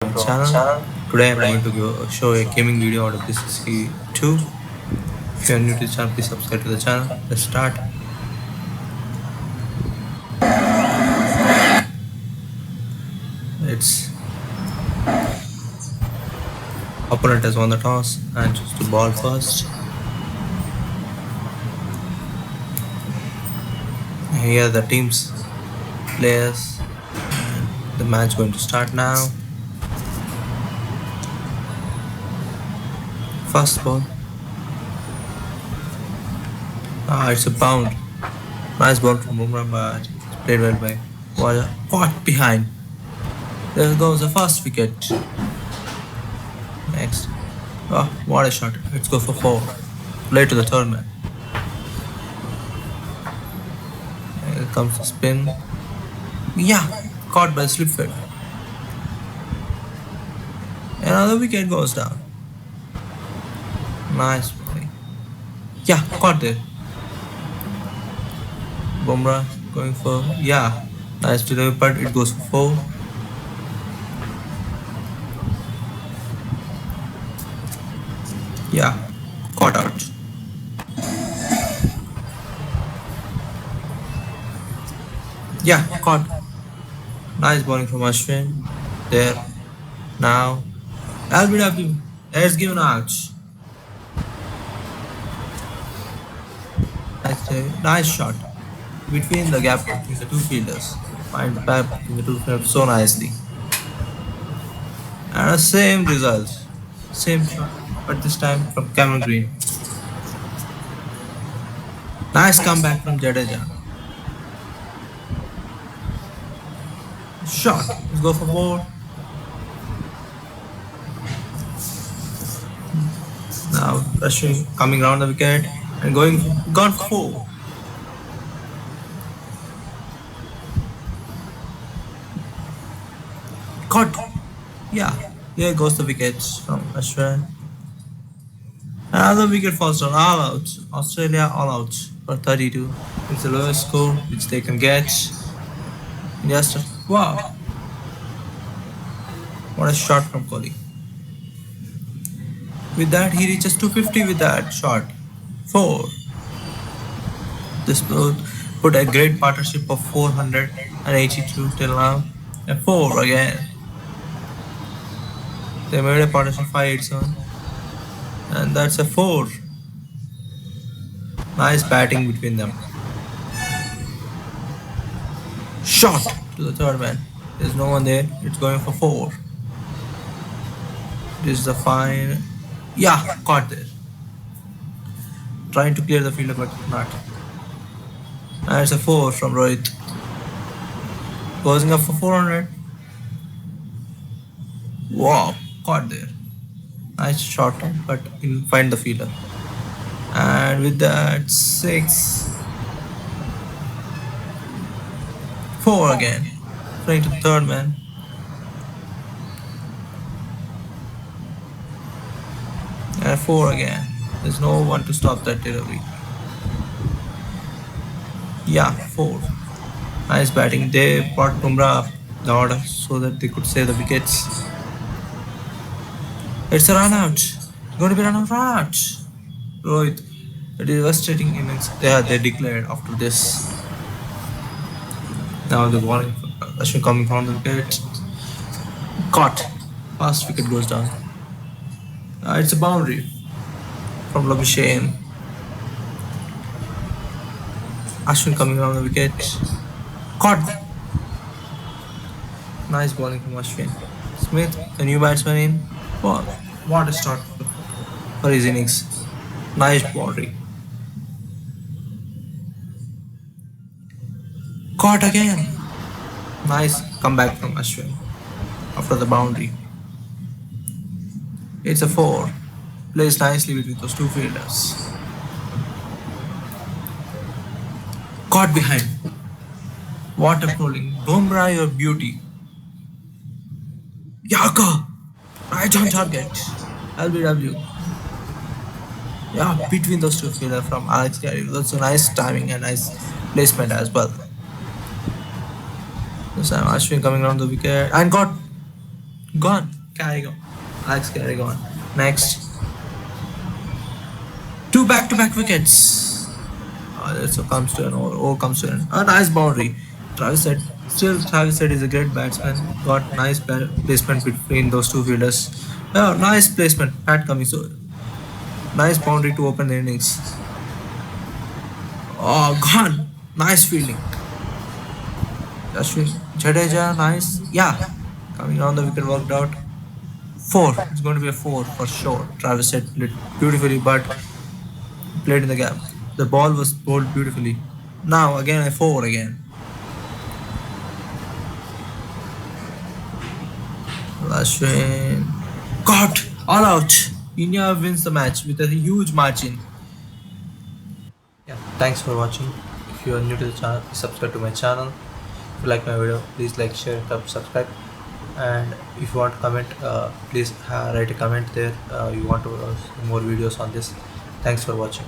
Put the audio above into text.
my channel. Today I'm going to show a gaming video out of WCC-2. If you are new to the channel, please subscribe to the channel. Let's start. Its opponent has won the toss and choose to ball first. Here are the team's players. The match going to start now. First ball. It's a bound. Nice ball from Bumrah, but played well by Wada. Caught behind. There goes the first wicket. Next. Oh, what a shot. Let's go for 4. Play to the third man. Here comes the spin. Yeah, caught by slip field. Another wicket goes down. Nice play. Yeah, caught there. Bumrah going for, yeah, nice delivery, but it goes for 4. Yeah, caught out. Yeah, caught. Nice bowling from Ashwin. There. Now, LBW. Let's give an ouch. Nice shot. Between the gap between the two fielders. Find the gap between the two fielders so nicely. And the same result. Same shot, but this time from Cameron Green. Nice comeback from Jadeja. Shot. Let's go for 4. Now rushing, coming round the wicket and gone for 4. Caught. Yeah, here goes the wickets from Ashwin. Another wicket falls down, all out. Australia all out for 32. It's the lowest score which they can get. Just wow. What a shot from Kohli. With that, he reaches 250 with that shot. 4. This put a great partnership of 482 till now. And 4 again. They made a partnership 587. And that's a 4. Nice batting between them. Shot to the third man. There's no one there. It's going for 4. This is the fine. Yeah, caught there. Trying to clear the fielder, but not. And it's a 4 from Rohit. Closing up for 400. Wow, caught there. Nice shot, but he'll find the fielder. And with that, 6. 4 again. Trying to the third man. And 4 again. There's no one to stop that delivery. Yeah, 4. Nice batting. They brought Bumrah up the order so that they could save the wickets. It's a run out. It's going to be run out. Rohit. The devastating innings they declared after this. Now the bowling Ashwin coming from the wicket. Caught. First wicket goes down. It's a boundary from Labuschagne. Ashwin coming around the wicket. Caught. Nice bowling from Ashwin. Smith, the new batsman in. Wow, what a start for his innings. Nice boundary. Caught again. Nice comeback from Ashwin after the boundary. It's a 4. Plays nicely between those two fielders. Caught behind. What a bowling. Bumrah, your beauty. Yaka. Right on target. LBW. Yeah, between those two fielders from Alex Carey. That's a nice timing and nice placement as well. This time Ashwin coming around the wicket and Gone. Carry on. Alex carry on. Next. Two back-to-back wickets. That's what comes to an over comes to an a nice boundary. Travis said still Travis said is a great batsman. Got nice placement between those two fielders. Nice placement. Pat Cummings. So nice boundary to open the innings. Oh, gone. Nice fielding. Ashwin Jadeja, nice. Yeah, coming on the wicket worked out. Four. It's going to be a four for sure. Travis said played beautifully, but played in the gap. The ball was bowled beautifully. Now again a four again. Ashwin got all out. India wins the match with a huge margin. Yeah, thanks for watching. If you are new to the channel, please subscribe to my channel. If you like my video, please like, share, subscribe. And if you want to comment, please write a comment there. You want to see more videos on this. Thanks for watching.